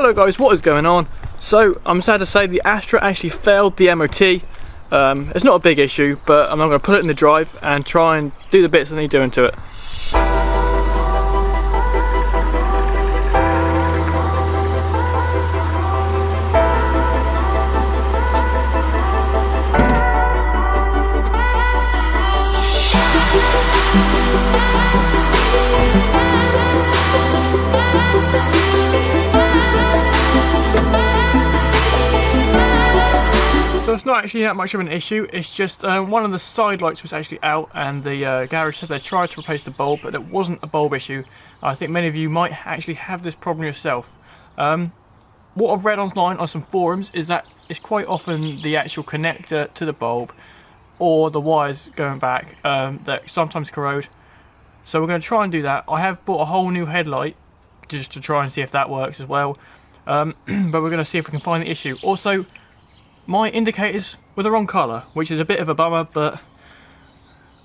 Hello guys, what is going on? So I'm sad to say the Astra actually failed the MOT. It's not a big issue, but I'm going to put it in the drive and try and do the bits that need doing to it. So it's not actually that much of an issue, it's just one of the side lights was actually out, and the garage said they tried to replace the bulb, but it wasn't a bulb issue. I think many of you might actually have this problem yourself. What I've read online on some forums is that it's quite often the actual connector to the bulb or the wires going back that sometimes corrode. So we're going to try and do that. I have bought a whole new headlight just to try and see if that works as well. But we're going to see if we can find the issue. Also, my indicators were the wrong colour, which is a bit of a bummer, but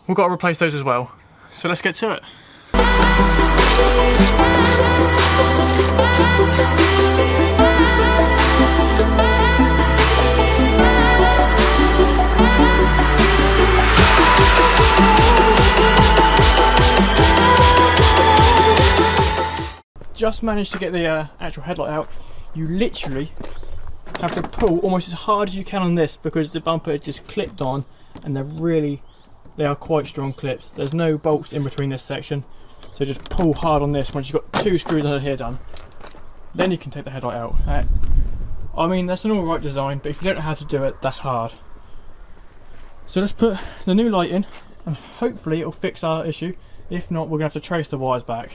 we've got to replace those as well. So let's get to it. Just managed to get the actual headlight out. You literally have to pull almost as hard as you can on this because the bumper is just clipped on, and they are quite strong clips. There's no bolts in between this section, so just pull hard on this once you've got 2 screws under here done. Then you can take the headlight out. I mean, that's an alright design, but if you don't know how to do it, that's hard. So let's put the new light in, and hopefully it'll fix our issue. If not, we're going to have to trace the wires back.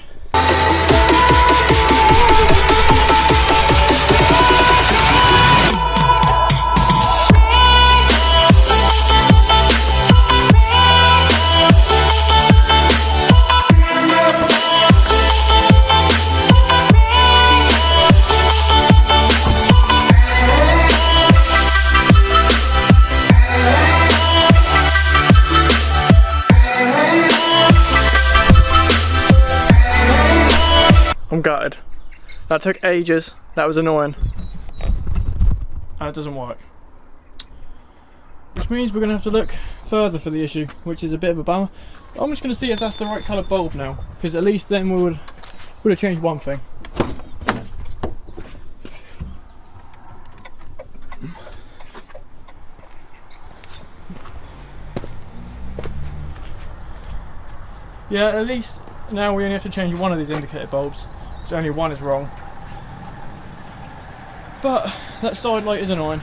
I'm gutted. That took ages, that was annoying. And it doesn't work. Which means we're going to have to look further for the issue, which is a bit of a bummer. I'm just going to see if that's the right colour bulb now, because at least then we would have changed one thing. Yeah, at least now we only have to change one of these indicator bulbs. So only one is wrong. But that side light is annoying.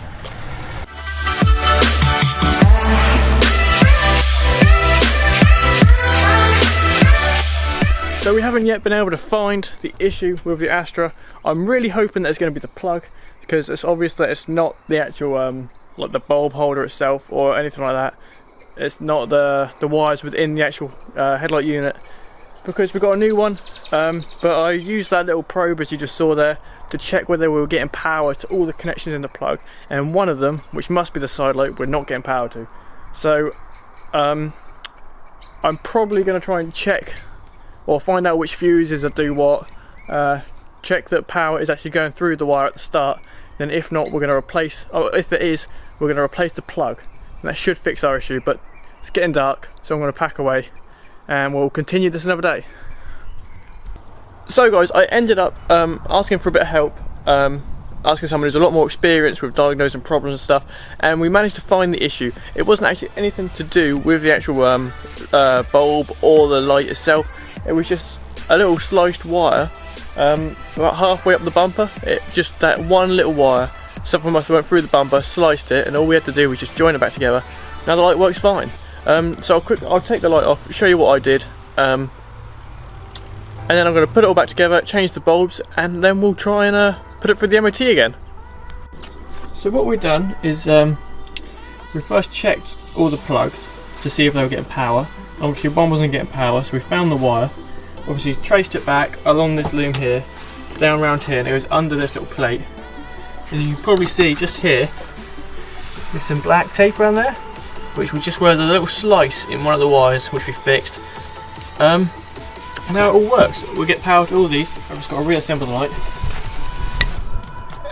So we haven't yet been able to find the issue with the Astra. I'm really hoping that it's going to be the plug, because it's obvious that it's not the actual like the bulb holder itself or anything like that. It's not the wires within the actual headlight unit, because we've got a new one, but I used that little probe as you just saw there to check whether we were getting power to all the connections in the plug, and one of them, which must be the side light, we're not getting power to. So I'm probably going to try and check or find out which fuses will do what, check that power is actually going through the wire at the start, then if not, we're going to replace, or if it is, we're going to replace the plug, and that should fix our issue. But it's getting dark, so I'm going to pack away and we'll continue this another day. So guys, I ended up asking for a bit of help, asking someone who's a lot more experienced with diagnosing problems and stuff, and we managed to find the issue. It wasn't actually anything to do with the actual bulb or the light itself. It was just a little sliced wire about halfway up the bumper. Just that one little wire, something must have went through the bumper, sliced it, and all we had to do was just join it back together. Now the light works fine. So I'll take the light off, show you what I did, and then I'm going to put it all back together, change the bulbs, and then we'll try and put it through the MOT again. So what we've done is we first checked all the plugs to see if they were getting power. Obviously one wasn't getting power, so we found the wire, obviously traced it back along this loom here, down around here, and it was under this little plate. And you can probably see just here, there's some black tape around there, which we just where there's a little slice in one of the wires, which we fixed. Now it all works. We'll get power to all of these. I've just got to reassemble the light.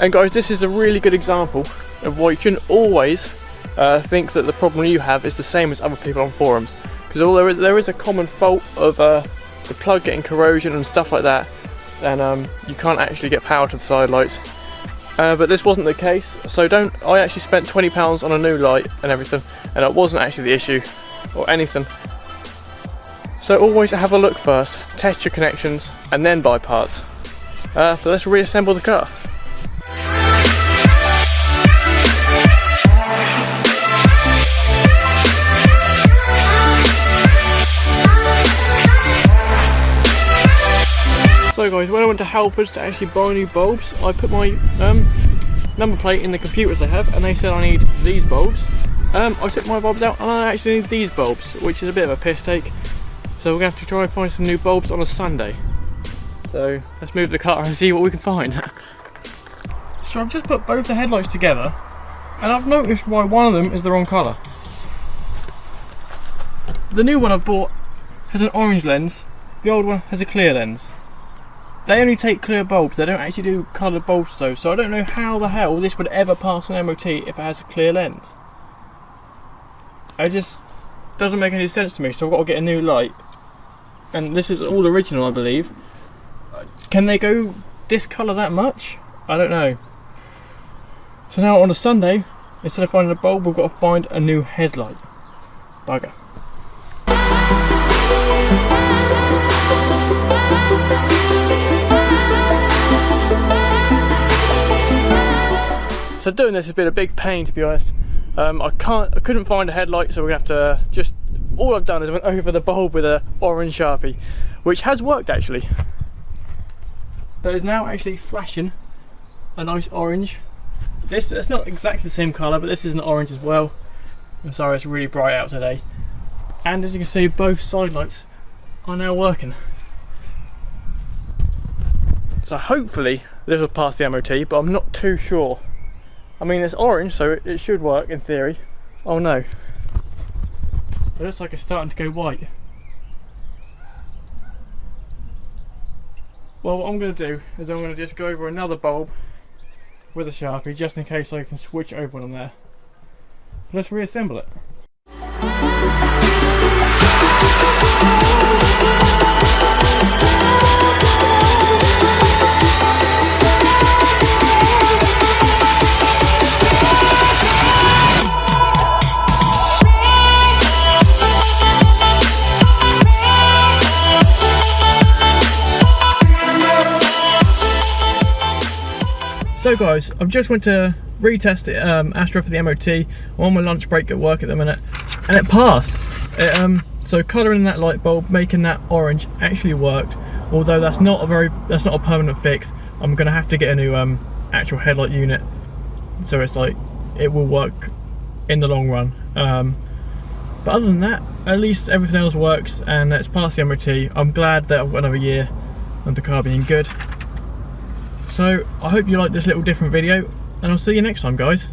And guys, this is a really good example of why you shouldn't always think that the problem you have is the same as other people on forums, because although there is a common fault of the plug getting corrosion and stuff like that, then you can't actually get power to the side lights. But this wasn't the case, so I actually spent £20 on a new light and everything, and it wasn't actually the issue or anything. So always have a look first, test your connections, and then buy parts. But let's reassemble the car. So guys, when I went to Halfords to actually buy new bulbs, I put my number plate in the computers they have, and they said I need these bulbs. I took my bulbs out and I actually need these bulbs, which is a bit of a piss take. So we're going to have to try and find some new bulbs on a Sunday. So let's move the car and see what we can find. So I've just put both the headlights together, and I've noticed why one of them is the wrong colour. The new one I've bought has an orange lens, the old one has a clear lens. They only take clear bulbs, they don't actually do coloured bulbs though, so I don't know how the hell this would ever pass an MOT if it has a clear lens. It just doesn't make any sense to me, so I've got to get a new light. And this is all original, I believe. Can they go discolour that much? I don't know. So now on a Sunday, instead of finding a bulb, we've got to find a new headlight. Bugger. So doing this has been a big pain, to be honest. I couldn't find a headlight, so we're gonna have to just. All I've done is went over the bulb with an orange Sharpie, which has worked actually. That is now actually flashing a nice orange. It's not exactly the same colour, but this is an orange as well. I'm sorry, it's really bright out today. And as you can see, both side lights are now working. So hopefully this will pass the MOT, but I'm not too sure. I mean, it's orange, so it should work in theory. Oh no. It looks like it's starting to go white. Well, what I'm going to do is I'm going to just go over another bulb with a Sharpie, just in case I can switch over on there. Let's reassemble it. So guys, I've just went to retest the Astra for the MOT. I'm on my lunch break at work at the minute, and it passed. So colouring that light bulb, making that orange, actually worked. Although that's not a permanent fix. I'm gonna have to get a new actual headlight unit, so it's like it will work in the long run. But other than that, at least everything else works, and it's passed the MOT. I'm glad that I've got another year of the car being good. So I hope you like this little different video, and I'll see you next time, guys.